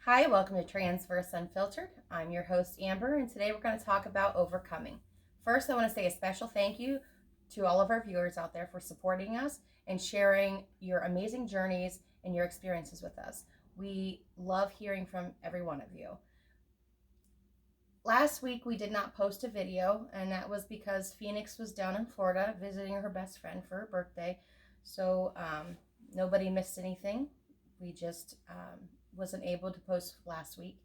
Hi, welcome to Transverse Unfiltered. I'm your host, Amber, and today we're going to talk about overcoming. First, I want to say a special thank you to all of our viewers out there for supporting us and sharing your amazing journeys and your experiences with us. We love hearing from every one of you. Last week, we did not post a video, and that was because Phoenix was down in Florida visiting her best friend for her birthday. So, nobody missed anything. We just wasn't able to post last week,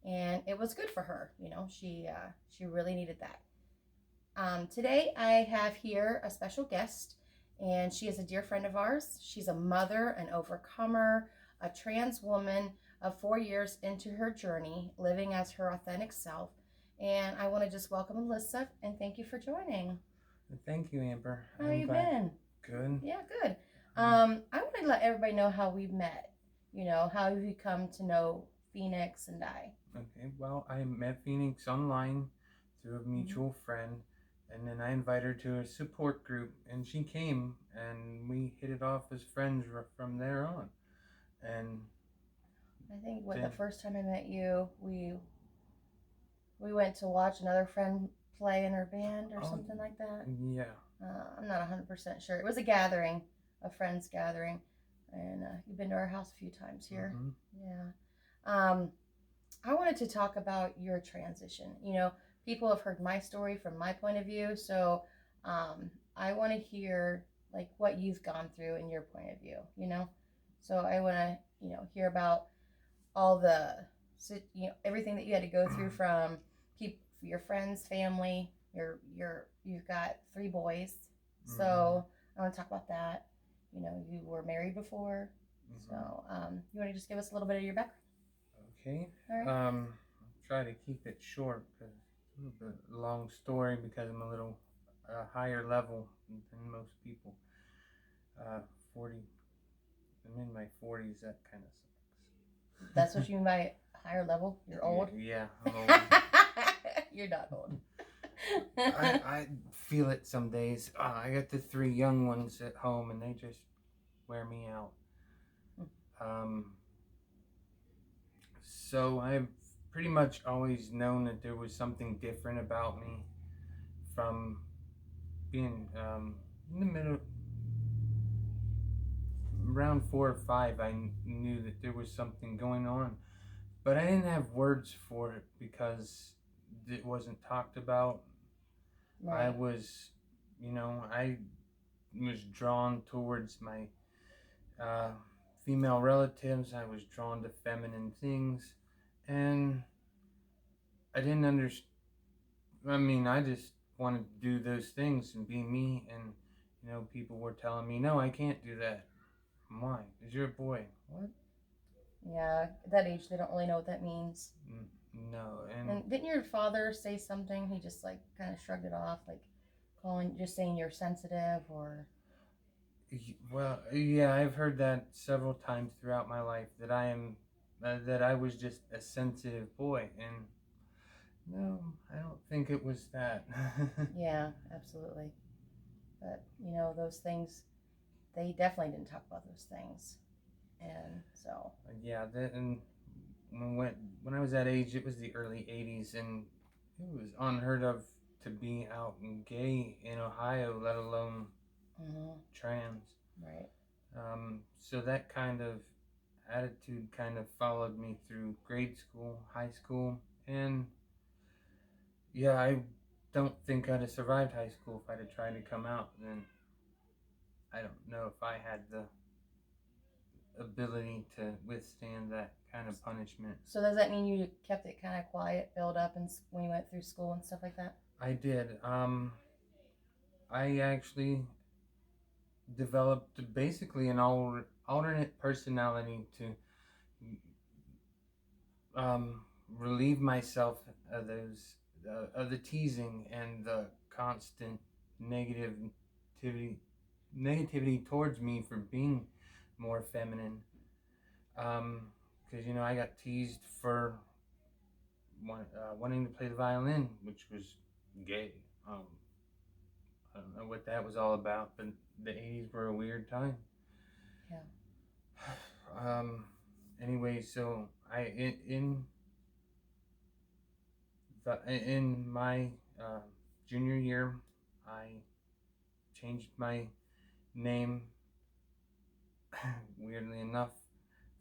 and it was good for her. She really needed that. Today I have here a special guest, and she is a dear friend of ours. She's a mother, an overcomer, a trans woman of 4 years into her journey, living as her authentic self. And I want to just welcome Alyssa and thank you for joining. Thank you, Amber. How you been? Good. Yeah, good. I want to let everybody know how we met. How you come to know Phoenix and I. Okay, well, I met Phoenix online through a mutual friend, and then I invited her to a support group, and she came, and we hit it off as friends from there on. And I think the first time I met you, we went to watch another friend play in her band or something like that. Yeah. I'm not 100% sure. It was a gathering, a friends gathering, and you've been to our house a few times here. Mm-hmm. Yeah. I wanted to talk about your transition. People have heard my story from my point of view, so I want to hear like what you've gone through in your point of view. So I want to hear about all the everything that you had to go through from people, your friends, family. You've got 3 boys, so I want to talk about that. You were married before, so you want to just give us a little bit of your background? Okay. All right. I'll try to keep it short because it's a little bit long story because I'm a little higher level than most people. 40. I'm in my 40s. That kind of sucks. That's what you mean by higher level? You're old? Yeah, I'm old. You're not old. I feel it some days. I got the 3 young ones at home, and they just wear me out. So I've pretty much always known that there was something different about me from being in the middle. Around 4 or 5, I knew that there was something going on, but I didn't have words for it because it wasn't talked about. Right. I was drawn towards my uh, female relatives. I was drawn to feminine things, and I didn't understand. I mean, I just wanted to do those things and be me, and people were telling me, "No, I can't do that." Why? Because you're a boy. What? Yeah, at that age, they don't really know what that means. No, and didn't your father say something? He just like kind of shrugged it off, like just saying you're sensitive, or well, yeah, I've heard that several times throughout my life that I was just a sensitive boy, and no, I don't think it was that. Yeah, absolutely. But those things, they definitely didn't talk about those things, and so Yeah, and when I was that age, it was the early '80s, and it was unheard of to be out and gay in Ohio, let alone trans. Right. So that kind of attitude kind of followed me through grade school, high school, and yeah, I don't think I'd have survived high school if I'd have tried to come out. Then I don't know if I had the ability to withstand that kind of punishment. So does that mean you kept it kind of quiet, build up, and when you went through school and stuff like that? I did. I actually developed basically an alternate personality to relieve myself of those of the teasing and the constant negativity towards me for being more feminine. Because I got teased for wanting to play the violin, which was gay. I don't know what that was all about, but the '80s were a weird time. Yeah. anyway, so in my junior year, I changed my name. Weirdly enough,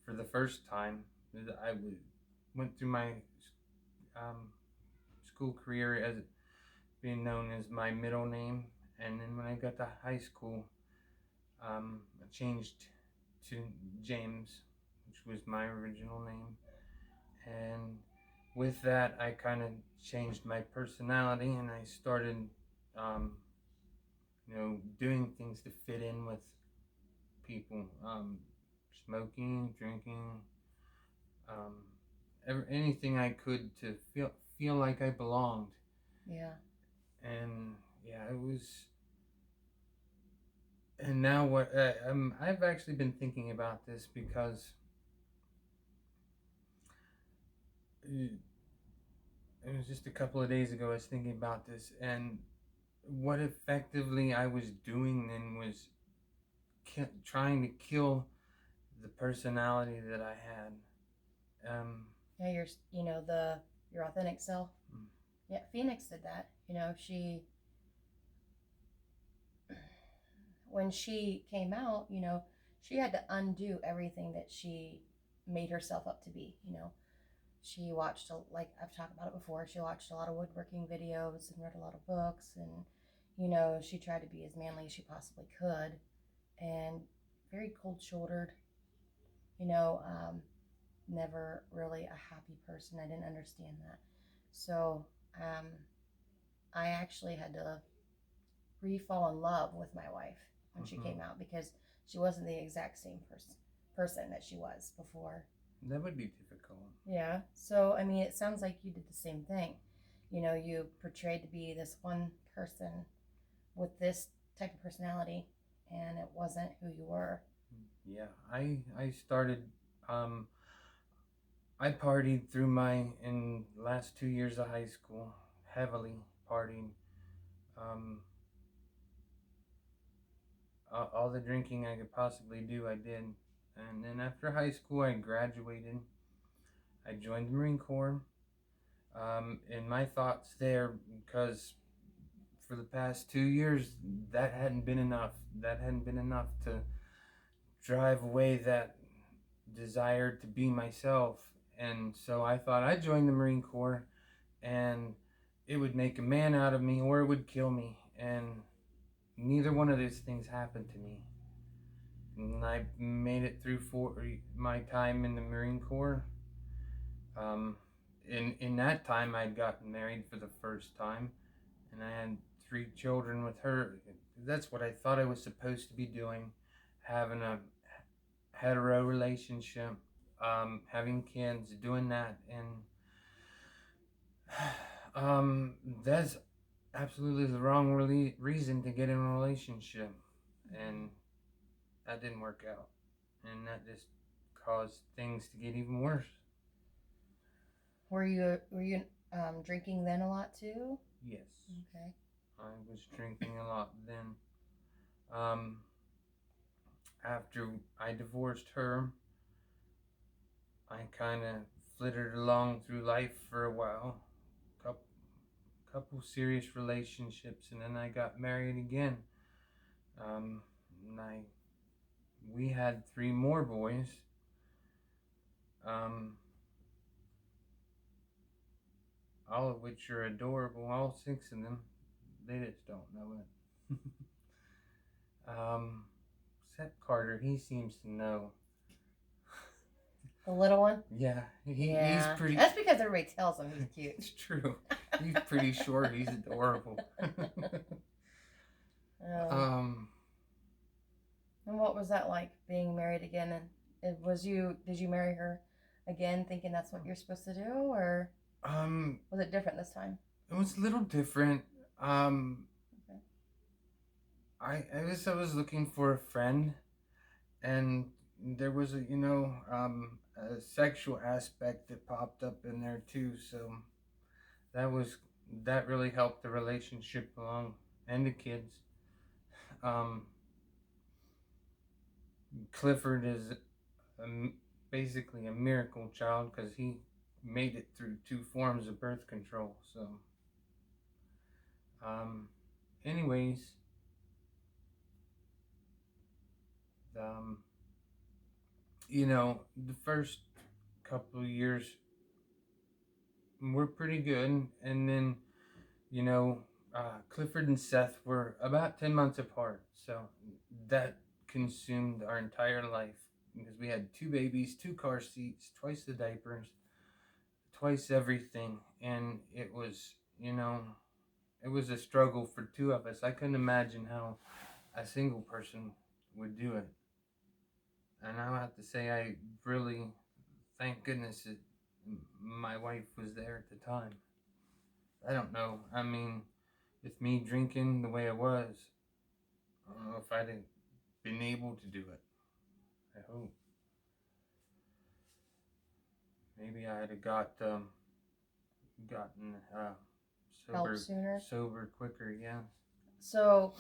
for the first time, went through my um, school career as being known as my middle name, and then when I got to high school, I changed to James, which was my original name, and with that, I kind of changed my personality, and I started, um, doing things to fit in with people, smoking, drinking, um, anything I could to feel like I belonged. Yeah. And yeah, it was. And now what? I've actually been thinking about this because it was just a couple of days ago. I was thinking about this, and what effectively I was doing then was trying to kill the personality that I had. Yeah, your authentic self. Yeah, Phoenix did that. She when she came out, she had to undo everything that she made herself up to be. She watched, like I've talked about it before, she watched a lot of woodworking videos and read a lot of books, and she tried to be as manly as she possibly could, and very cold-shouldered. You know, um, Never really a happy person. I didn't understand that, so um, I actually had to re-fall in love with my wife when she came out, because she wasn't the exact same person that she was before. That would be difficult. Yeah. So, I mean, it sounds like you did the same thing. You portrayed to be this one person with this type of personality, and it wasn't who you were. Yeah, I started. Um, I partied through my in last 2 years of high school, heavily partying. Um, all the drinking I could possibly do, I did. And then after high school, I graduated. I joined the Marine Corps. And my thoughts there, because for the past 2 years, that hadn't been enough. That hadn't been enough to drive away that desire to be myself. And so I thought I'd join the Marine Corps, and it would make a man out of me or it would kill me. And neither one of those things happened to me. And I made it through my time in the Marine Corps. Um, in that time, I'd gotten married for the first time, and I had 3 children with her. That's what I thought I was supposed to be doing, having a hetero relationship, having kids, doing that, and that's absolutely the wrong reason to get in a relationship, and that didn't work out, and that just caused things to get even worse. Were you drinking then a lot too? Yes, Okay. I was drinking a lot then. Um, After I divorced her, I kind of flittered along through life for a while, couple serious relationships, and then I got married again. Um, and we had 3 more boys. Um, all of which are adorable. All 6 of them. They just don't know it. Except Carter, he seems to know. The little one? Yeah, Yeah. he's pretty. That's because everybody tells him he's cute. It's true. He's pretty short. He's adorable. um, and what was that like, being married again? And did you marry her again thinking that's what you're supposed to do, or was it different this time? It was a little different. Okay. I was looking for a friend, and there was a sexual aspect that popped up in there too. So that was that really helped the relationship along and the kids. Um, Clifford is basically a miracle child because he made it through 2 forms of birth control. So, um, anyways, um, the first couple of years were pretty good, and then you know, Clifford and Seth were about 10 months apart, so that consumed our entire life because we had 2 babies, 2 car seats, twice the diapers, twice everything, and it was a struggle for 2 of us. I couldn't imagine how a single person would do it. And I have to say, I really thank goodness that my wife was there at the time. I don't know. I mean, with me drinking the way I was, I don't know if I'd have been able to do it. I hope. Maybe I'd have gotten Help sooner. sober quicker. Yeah. So,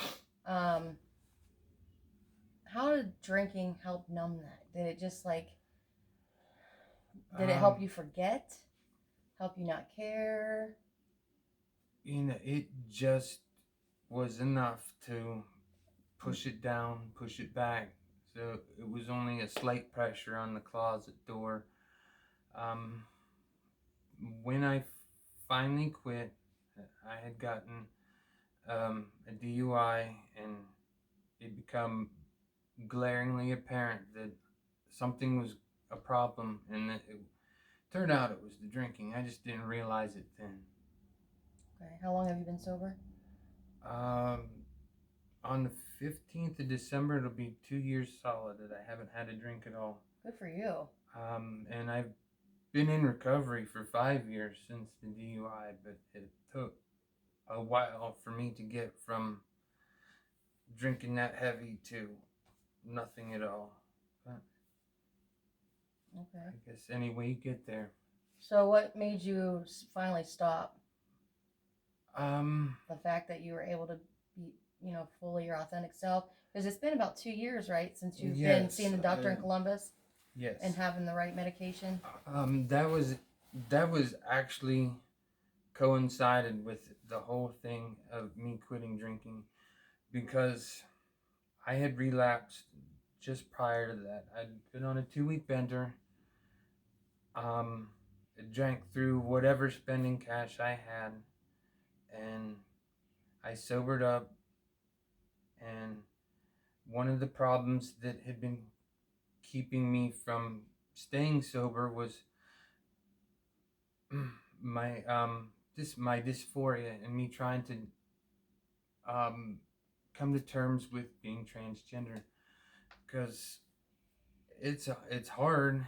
how did drinking help numb that? Did it just did it help you forget? Help you not care? It just was enough to push it down, push it back. So it was only a slight pressure on the closet door. Um, when I finally quit, I had gotten a DUI, and it became glaringly apparent that something was a problem, and it turned out it was the drinking. I just didn't realize it then. Okay. How long have you been sober? Um, on the 15th of December, it'll be 2 years solid that I haven't had a drink at all. Good for you. And I've been in recovery for 5 years since the DUI, but it took a while for me to get from drinking that heavy to nothing at all. But Okay. I guess any way you get there. So, what made you finally stop? Um, The fact that you were able to be, fully your authentic self? Because it's been about 2 years, right, since you've been yes, seeing the doctor in Columbus yes. and having the right medication? That was actually coincided with the whole thing of me quitting drinking, because I had relapsed just prior to that. I'd been on a 2 week bender. Um, drank through whatever spending cash I had, and I sobered up. And one of the problems that had been keeping me from staying sober was my my dysphoria, and me trying to come to terms with being transgender, because it's hard,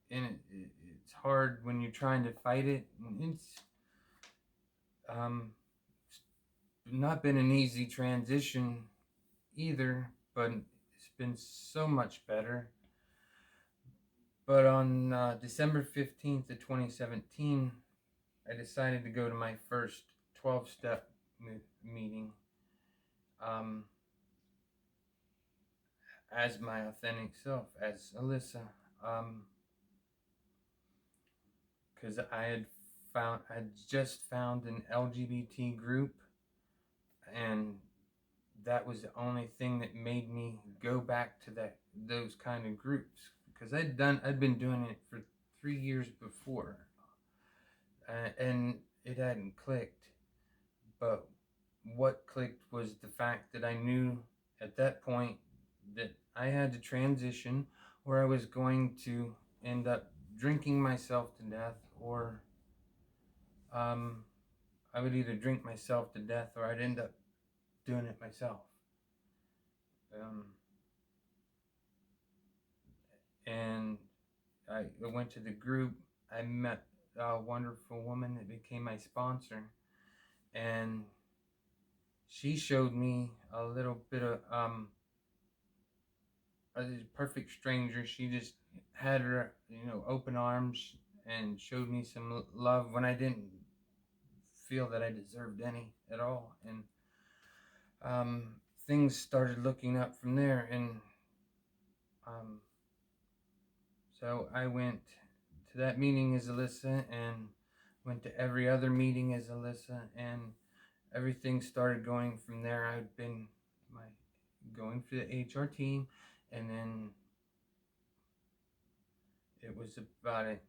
and it's hard when you're trying to fight it, and it's um, not been an easy transition either, but it's been so much better. But on December 15th of 2017, I decided to go to my first 12-step meeting, um, as my authentic self, as Alyssa, because I just found an LGBT group, and that was the only thing that made me go back to those kind of groups, because I'd been doing it for 3 years before, and it hadn't clicked. But what clicked was the fact that I knew at that point that I had to transition, or I was going to end up drinking myself to death, or um, I would either drink myself to death, or I'd end up doing it myself. Um, and I went to the group. I met a wonderful woman that became my sponsor, and she showed me a little bit of a perfect stranger. She just had her open arms, and showed me some love when I didn't feel that I deserved any at all, and things started looking up from there, and um, So I went to that meeting as Alyssa and went to every other meeting as Alyssa, and everything started going from there. I'd been my going through the HR team, and then it was about a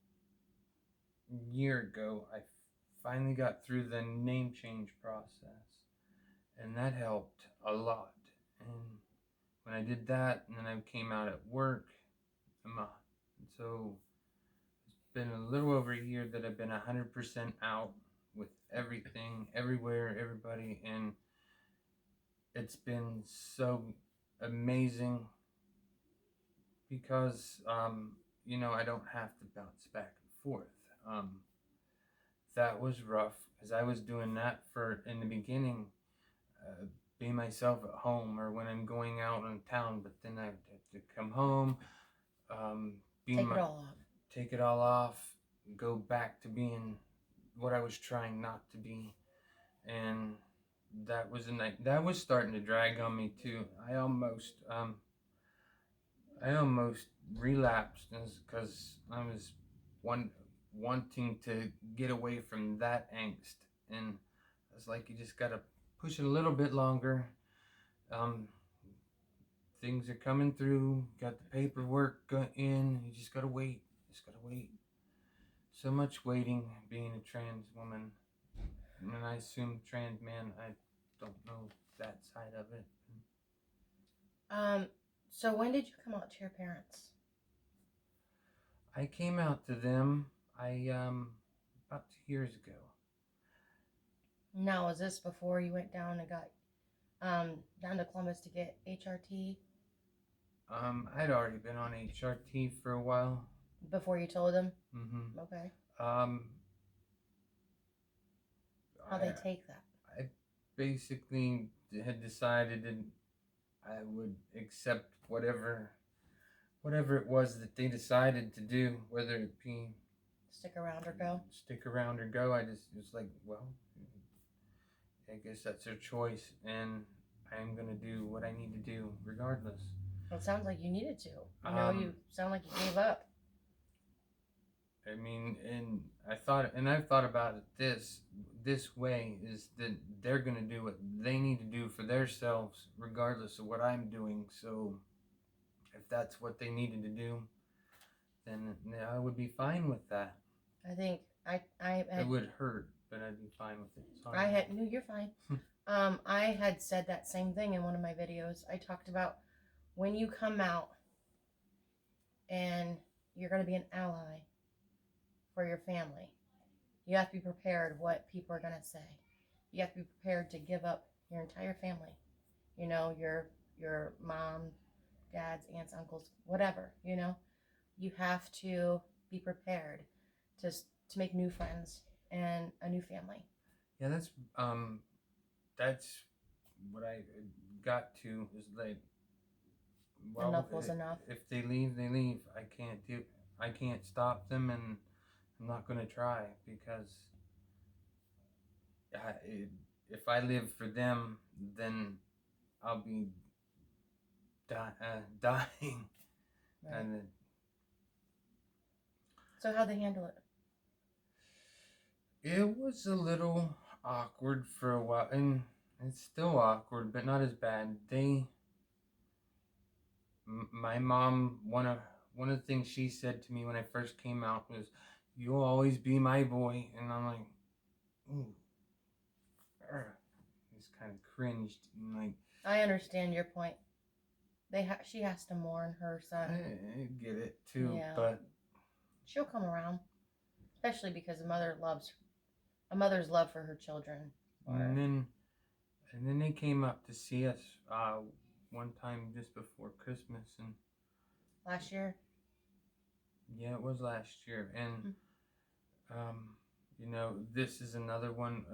year ago I finally got through the name change process, and that helped a lot. And when I did that, and then I came out at work, so it's been a little over a year that I've been 100% out with everything, everywhere, everybody, and it's been so amazing because I don't have to bounce back and forth. That was rough because I was doing that for in the beginning, be myself at home or when I'm going out in town, but then I have to come home, um, take it all off, go back to being what I was trying not to be, and that was a night that was starting to drag on me too. I almost relapsed because I was wanting to get away from that angst, and I was like, you just gotta push it a little bit longer. Um, Things are coming through. Got the paperwork in. You just gotta wait. Just gotta wait. So much waiting being a trans woman, and I assume trans man. I don't know that side of it. So when did you come out to your parents? I came out to them. About 2 years ago. Now, was this before you went down and got down to Columbus to get HRT? I'd already been on HRT for a while. Before you told them? Mm-hmm. Okay. Um, How they take that? I basically had decided that I would accept whatever it was that they decided to do, whether it be Stick around or go. I just was like, well, I guess that's their choice, and I'm gonna do what I need to do regardless. Well, it sounds like you needed to. You sound like you gave up. I mean, and I've thought about it this way is that they're gonna do what they need to do for themselves, regardless of what I'm doing. So, if that's what they needed to do, then I would be fine with that. I think it would hurt, but I'd be fine with it. Sorry. No, you're fine. I had said that same thing in one of my videos. I talked about when you come out and you're going to be an ally for your family, you have to be prepared what people are going to say. You have to be prepared to give up your entire family. Your mom, dads, aunts, uncles, whatever. You have to be prepared to make new friends and a new family. Yeah, that's what I got to is like, well, enough was enough. If they leave, they leave. I can't stop them, and I'm not going to try because if I live for them, then I'll be dying. Right. And so how'd they handle it? It was a little awkward for a while, and it's still awkward, but not as bad. My mom, one of the things she said to me when I first came out was, "You'll always be my boy," and I'm like, ooh, just kind of cringed and like. I understand your point. She has to mourn her son. I get it too, yeah. But she'll come around, especially because a mother's love for her children. And then they came up to see us one time just before Christmas, and last year. Yeah, it was last year, and this is another one.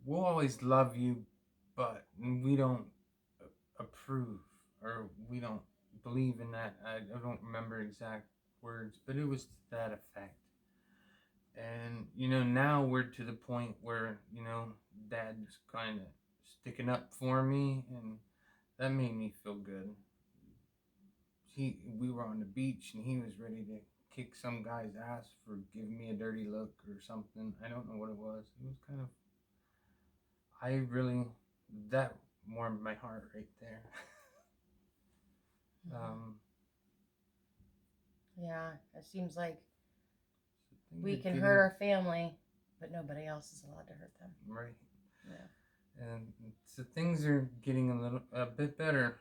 We'll always love you, but we don't approve or we don't believe in that. I don't remember exact words, but it was to that effect. And now we're to the point where Dad's kind of sticking up for me, and that made me feel good. we were on the beach and he was ready to kick some guy's ass for giving me a dirty look or something. I don't know what it was. It was kind of, I really, that warmed my heart right there. um, Yeah, it seems like so we can hurt our family, but nobody else is allowed to hurt them. Right. Yeah. And so things are getting a bit better.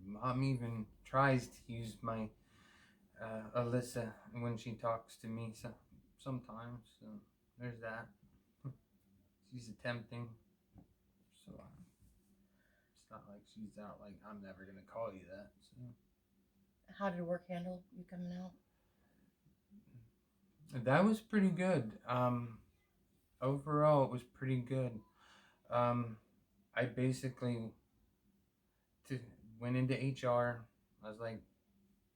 Mom even tries to use my Alyssa when she talks to me sometimes. So there's that. She's attempting. So it's not like she's out like, I'm never gonna call you that. So How did work handle you coming out? that was pretty good. Overall, it was pretty good. I basically went into HR. I was like,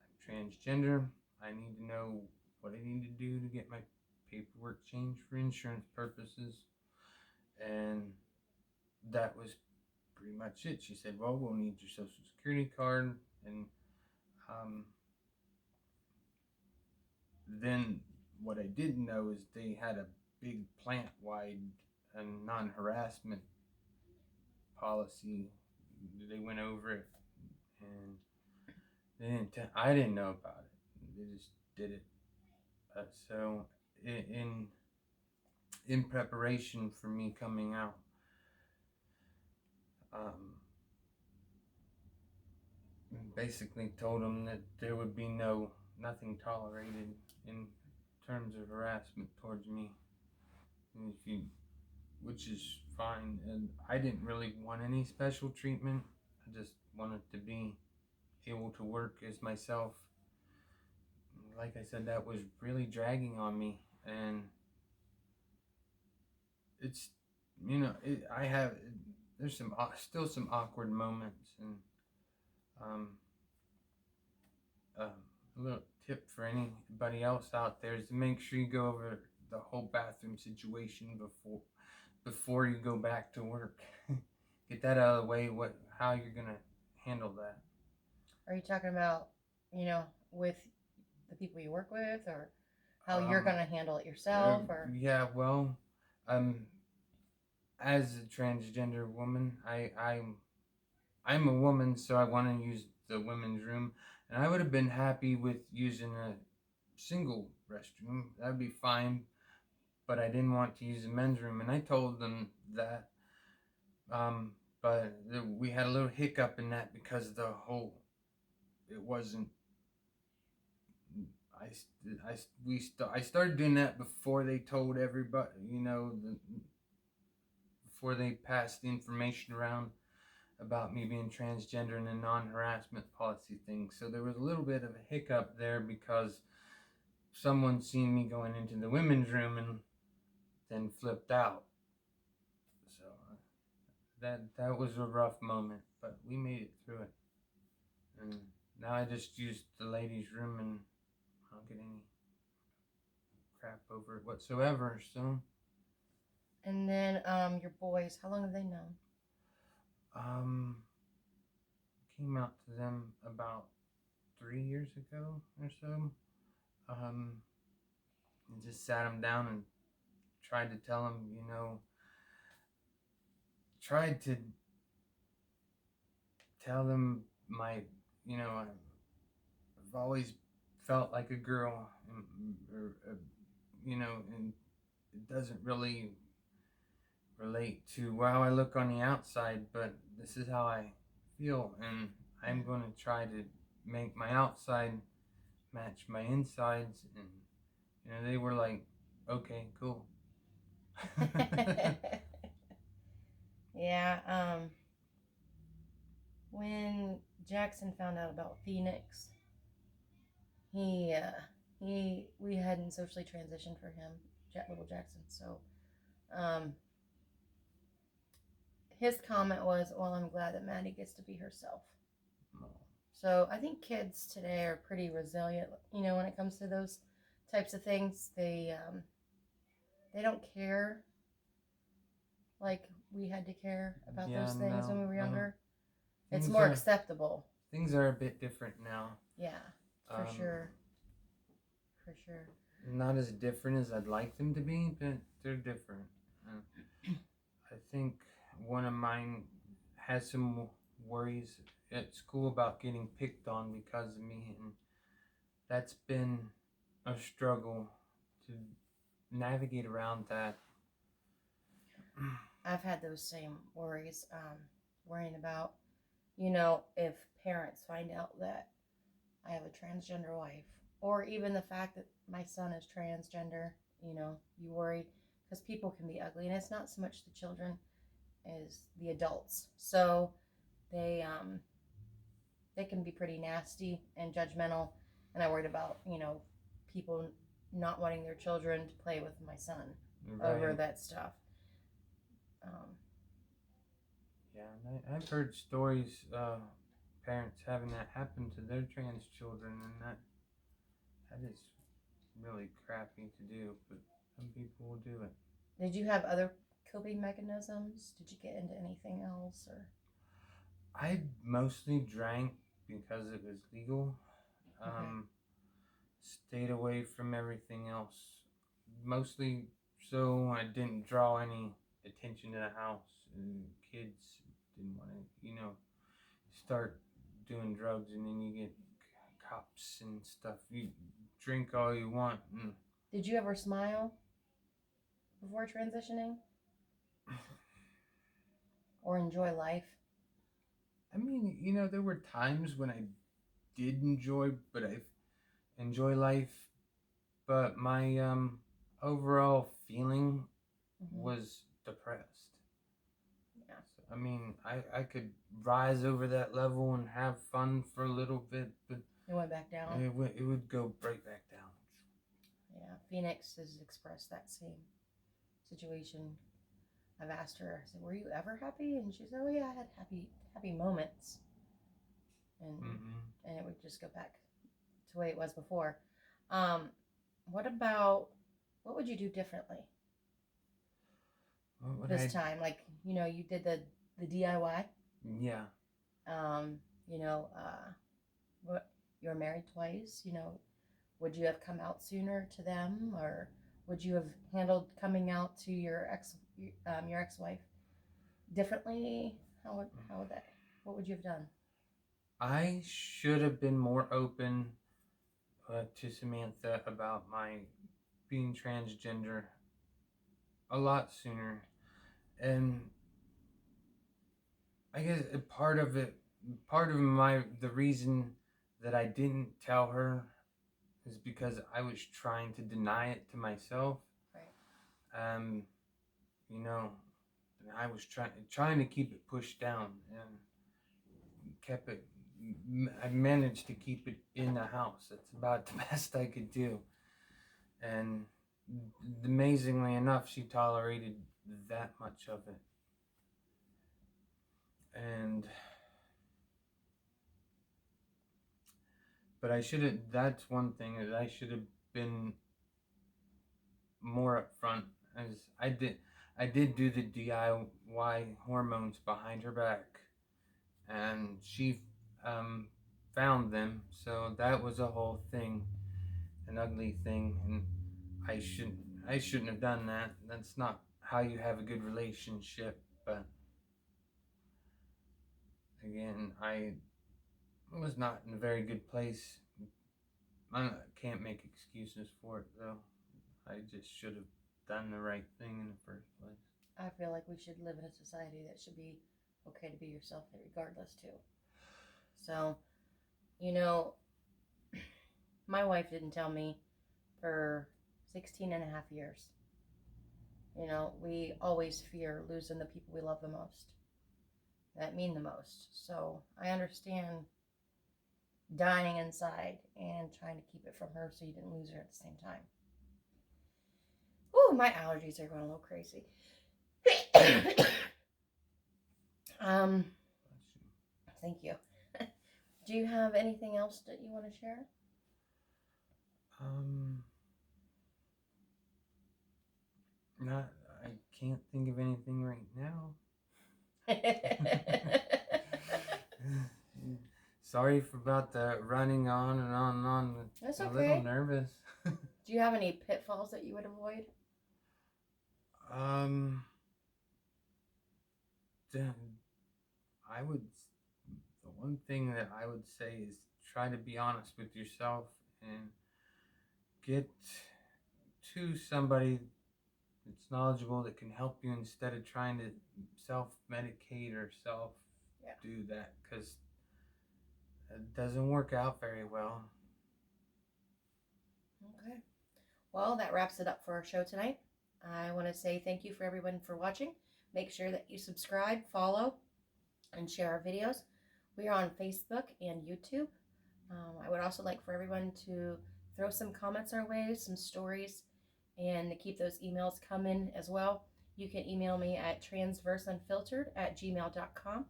I'm transgender. I need to know what I need to do to get my paperwork changed for insurance purposes. And that was pretty much it. She said, well, we'll need your social security card. And then what I didn't know is they had a big plant-wide non-harassment policy. They went over it, and I didn't know about it. They just did it. So in preparation for me coming out, basically told them that there would be nothing tolerated in terms of harassment towards me, and which is fine. And I didn't really want any special treatment. I just wanted to be able to work as myself. Like I said, that was really dragging on me, and it's there's still some awkward moments, and um, a little tip for anybody else out there is to make sure you go over the whole bathroom situation before you go back to work. Get that out of the way. How you're gonna handle that? Are you talking about, with the people you work with, or how you're going to handle it yourself? Or yeah, well, as a transgender woman, I'm a woman, so I want to use the women's room, and I would have been happy with using a single restroom. That'd be fine, but I didn't want to use the men's room, and I told them that. But we had a little hiccup in that because it wasn't. I started doing that before they told everybody, before they passed the information around about me being transgender and the non-harassment policy thing. So there was a little bit of a hiccup there because someone seen me going into the women's room and then flipped out. So that was a rough moment, but we made it through it. And now I just use the ladies' room, and I don't get any crap over it whatsoever. So. And then your boys, how long have they known? Came out to them about 3 years ago or so. And just sat them down and tried to tell them, tried to tell them I've always felt like a girl, and it doesn't really relate to how I look on the outside, but this is how I feel, and I'm going to try to make my outside match my insides. And they were like, okay, cool. Yeah. When Jackson found out about Phoenix, we hadn't socially transitioned for him, little Jackson. So, his comment was, "Well, I'm glad that Maddie gets to be herself." Oh. So I think kids today are pretty resilient. When it comes to those types of things, they don't care like we had to care about those things when we were younger. It's more acceptable. things are a bit different now. Yeah, for sure. For sure. Not as different as I'd like them to be, but they're different. I think one of mine has some worries at school about getting picked on because of me, and that's been a struggle to navigate around that. I've had those same worries, worrying about, if parents find out that I have a transgender wife, or even the fact that my son is transgender, you worry because people can be ugly, and it's not so much the children as the adults. So they can be pretty nasty and judgmental, and I worried about people not wanting their children to play with my son over that stuff. Yeah, and I've heard stories parents having that happen to their trans children, and that is really crappy to do, but some people will do it. Did you have other coping mechanisms? Did you get into anything else, or? I mostly drank because it was legal. Okay. Stayed away from everything else, mostly so I didn't draw any attention to the house, and kids didn't want to, start doing drugs, and then you get cops and stuff. You drink all you want. Did you ever smile before transitioning, or enjoy life? I mean, there were times when I did enjoy life, but my overall feeling was depressed. Yeah. So, I mean, I could rise over that level and have fun for a little bit, but it went back down. It would go right back down. Yeah, Phoenix has expressed that same situation. I've asked her, I said, "Were you ever happy?" And she said, "Oh yeah, I had happy moments," and and it would just go back to the way it was before. What would you do differently this time? Like, you did the DIY. Yeah. What, you were married twice. Would you have come out sooner to them, or would you have handled coming out to your ex-wife differently? How would that? What would you have done? I should have been more open to Samantha about my being transgender a lot sooner, and I guess part of the reason that I didn't tell her is because I was trying to deny it to myself. Right. I was trying to keep it pushed down, and kept it. I managed to keep it in the house. That's about the best I could do, and amazingly enough, she tolerated that much of it. But I should have. That's one thing that I should have been more upfront, as I did do the DIY hormones behind her back, and she found them. So that was a whole thing, an ugly thing, and I shouldn't have done that. That's not how you have a good relationship. But again, I was not in a very good place. I can't make excuses for it though. I just should have done the right thing in the first place. I feel like we should live in a society that should be okay to be yourself regardless too. So, my wife didn't tell me for 16 and a half years. We always fear losing the people we love the most, that mean the most. So I understand dying inside and trying to keep it from her so you didn't lose her at the same time. Ooh, my allergies are going a little crazy. Thank you. Do you have anything else that you want to share? Not. I can't think of anything right now. Sorry for about the running on and on and on. That's I'm a little okay. nervous. Do you have any pitfalls that you would avoid? um, the- I would. The one thing that I would say is try to be honest with yourself and get to somebody that's knowledgeable that can help you instead of trying to self medicate or self do that, because it doesn't work out very well. Okay. Well, that wraps it up for our show tonight. I want to say thank you for everyone for watching. Make sure that you subscribe, follow, and share our videos. We are on Facebook and YouTube. I would also like for everyone to throw some comments our way, some stories, and to keep those emails coming as well. You can email me at transverseunfiltered@gmail.com.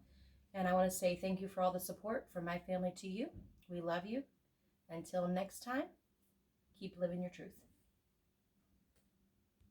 And I want to say thank you for all the support from my family to you. We love you. Until next time, keep living your truth.